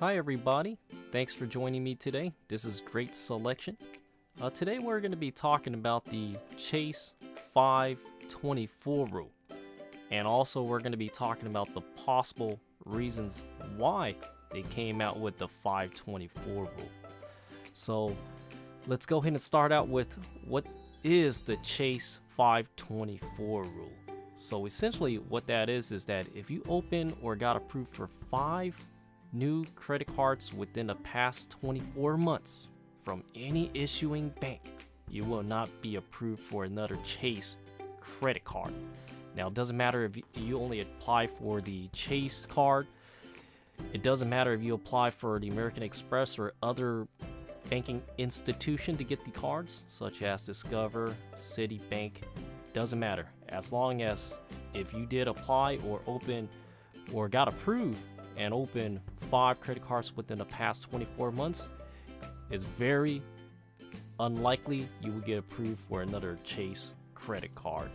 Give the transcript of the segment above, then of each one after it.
Hi everybody, thanks for joining me today. This is Great Selection. Today we're going to be talking about the Chase 524 rule. And also we're going to be talking about the possible reasons why they came out with the 524 rule. So let's go ahead and start out with what is the Chase 524 rule. So essentially what that is that if you open or got approved for 5 new credit cards within the past 24 months from any issuing bank, you will not be approved for another Chase credit card. Now it doesn't matter if you only apply for the Chase card. It doesn't matter if you apply for the American Express or other banking institution to get the cards, such as Discover, Citibank. Doesn't matter. As long as if you did apply or open or got approved and open 5 credit cards within the past 24 months, it's very unlikely you will get approved for another Chase credit card.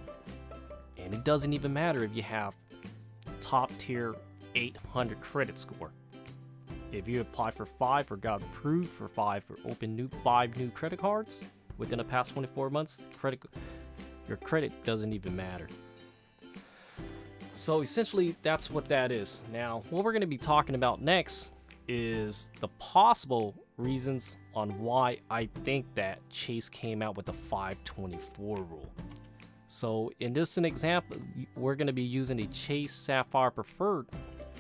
And it doesn't even matter if you have top tier 800 credit score. If you apply for 5 or got approved for 5 or open 5 new credit cards within the past 24 months, your credit doesn't even matter. So essentially that's what that is. Now what we're going to be talking about next is the possible reasons on why I think that Chase came out with the 524 rule. So in this an example, we're going to be using the Chase Sapphire Preferred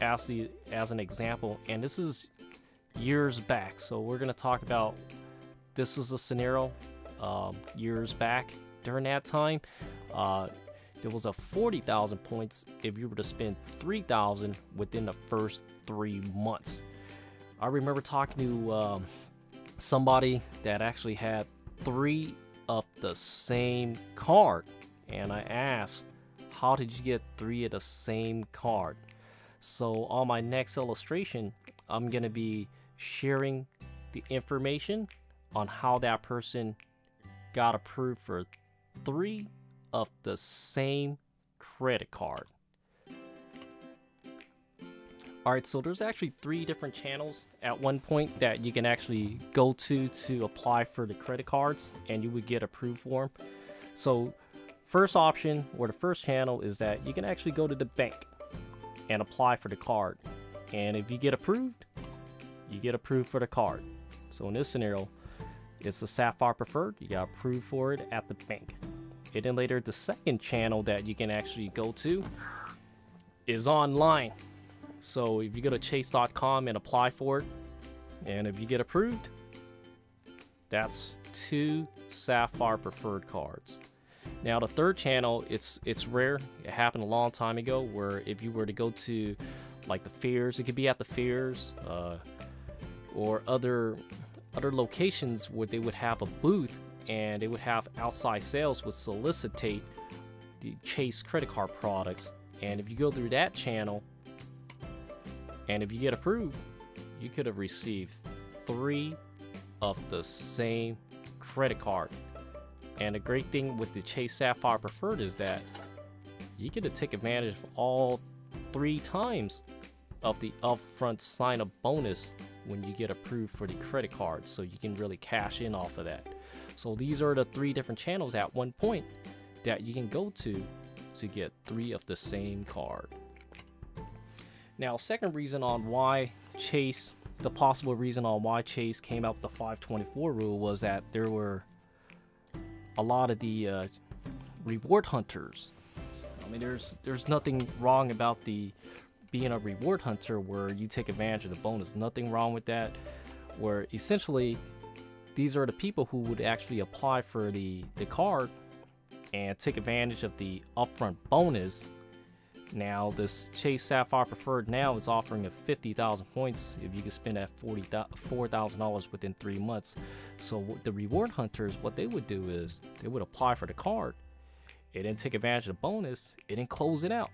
as an example, and this is years back. So we're going to talk about this is a scenario years back. During that time, there was a 40,000 points if you were to spend 3,000 within the first 3 months. I remember talking to somebody that actually had 3 of the same card, and I asked, how did you get 3 of the same card? So on my next illustration, I'm going to be sharing the information on how that person got approved for 3 of the same credit card. Alright, so there's actually 3 different channels at one point that you can actually go to apply for the credit cards, and you would get approved for them. So first option, or the first channel, is that you can actually go to the bank and apply for the card, and if you get approved, you get approved for the card. So in this scenario, it's the Sapphire Preferred. You got approved for it at the bank. And then later, the second channel that you can actually go to is online. So if you go to chase.com and apply for it, and if you get approved, that's 2 Sapphire Preferred cards. Now the third channel, it's rare. It happened a long time ago, where if you were to go to like the fairs, it could be at the fairs or other locations where they would have a booth and they would have outside sales would solicitate the Chase credit card products. And if you go through that channel and if you get approved, you could have received 3 of the same credit card. And the great thing with the Chase Sapphire Preferred is that you get to take advantage of all 3 times of the upfront sign-up bonus when you get approved for the credit card, so you can really cash in off of that. So these are the 3 different channels at one point that you can go to get 3 of the same card. Now, second reason on why Chase, the possible reason on why Chase came out with the 524 rule was that there were a lot of the reward hunters. I mean, there's nothing wrong about being a reward hunter where you take advantage of the bonus. Nothing wrong with that. Where essentially these are the people who would actually apply for the card and take advantage of the upfront bonus. Now this Chase Sapphire Preferred now is offering a 50,000 points if you can spend that $4,000 within 3 months. So the reward hunters, what they would do is they would apply for the card and then take advantage of the bonus and then close it out.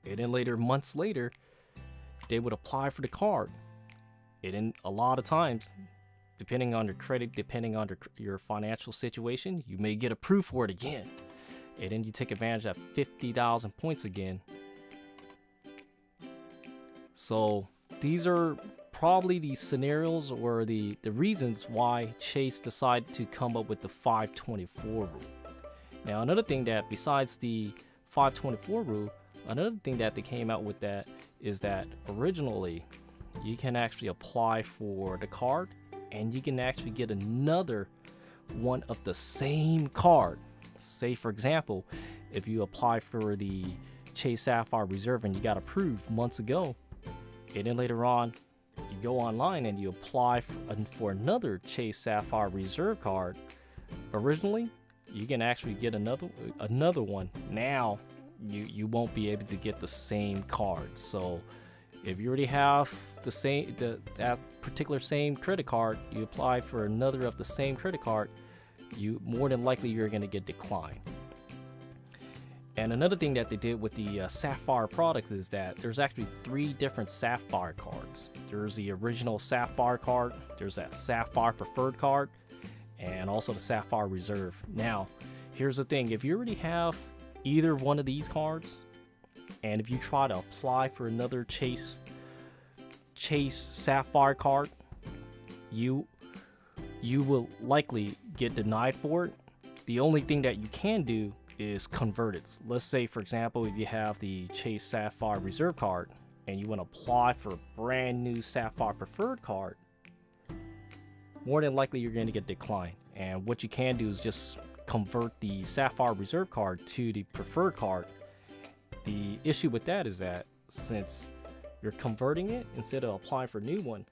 And then later, months later, they would apply for the card. And then a lot of times, depending on your credit, depending on your financial situation, you may get approved for it again. And then you take advantage of 50,000 points again. So these are probably the scenarios or the reasons why Chase decided to come up with the 524 rule. Now, another thing that besides the 524 rule, another thing that they came out with that is that originally you can actually apply for the card and you can actually get another one of the same card. Say for example, if you apply for the Chase Sapphire Reserve and you got approved months ago, and then later on you go online and you apply for another Chase Sapphire Reserve card, originally you can actually get another one. Now you won't be able to get the same card. So if you already have the same that particular same credit card, you apply for another of the same credit card, you more than likely you're going to get declined. And another thing that they did with the Sapphire product is that there's actually 3 different Sapphire cards. There's the original Sapphire card, there's that Sapphire Preferred card, and also the Sapphire Reserve. Now, here's the thing, if you already have either one of these cards, and if you try to apply for another Chase Sapphire card, you will likely get denied for it. The only thing that you can do is convert it. Let's say, for example, if you have the Chase Sapphire Reserve card and you want to apply for a brand new Sapphire Preferred card, more than likely you're going to get declined. And what you can do is just convert the Sapphire Reserve card to the Preferred card. The issue with that is that since you're converting it instead of applying for a new one,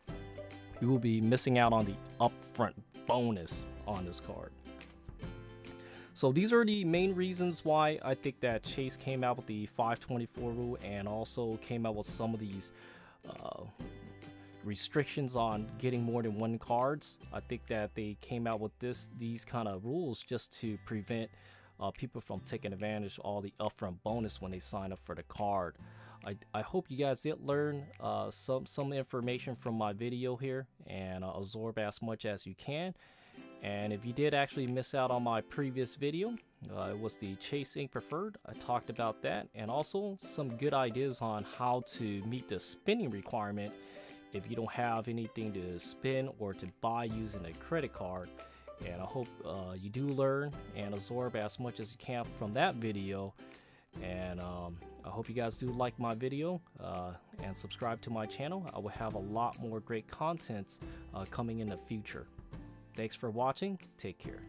you will be missing out on the upfront bonus on this card. So these are the main reasons why I think that Chase came out with the 524 rule and also came out with some of these restrictions on getting more than 1 cards. I think that they came out with these kind of rules just to prevent people from taking advantage of all the upfront bonus when they sign up for the card. I hope you guys did learn some information from my video here and absorb as much as you can. And if you did actually miss out on my previous video, it was the Chase Ink Preferred. I talked about that and also some good ideas on how to meet the spending requirement if you don't have anything to spend or to buy using a credit card. And I hope you do learn and absorb as much as you can from that video. And I hope you guys do like my video and subscribe to my channel. I will have a lot more great content coming in the future. Thanks for watching. Take care.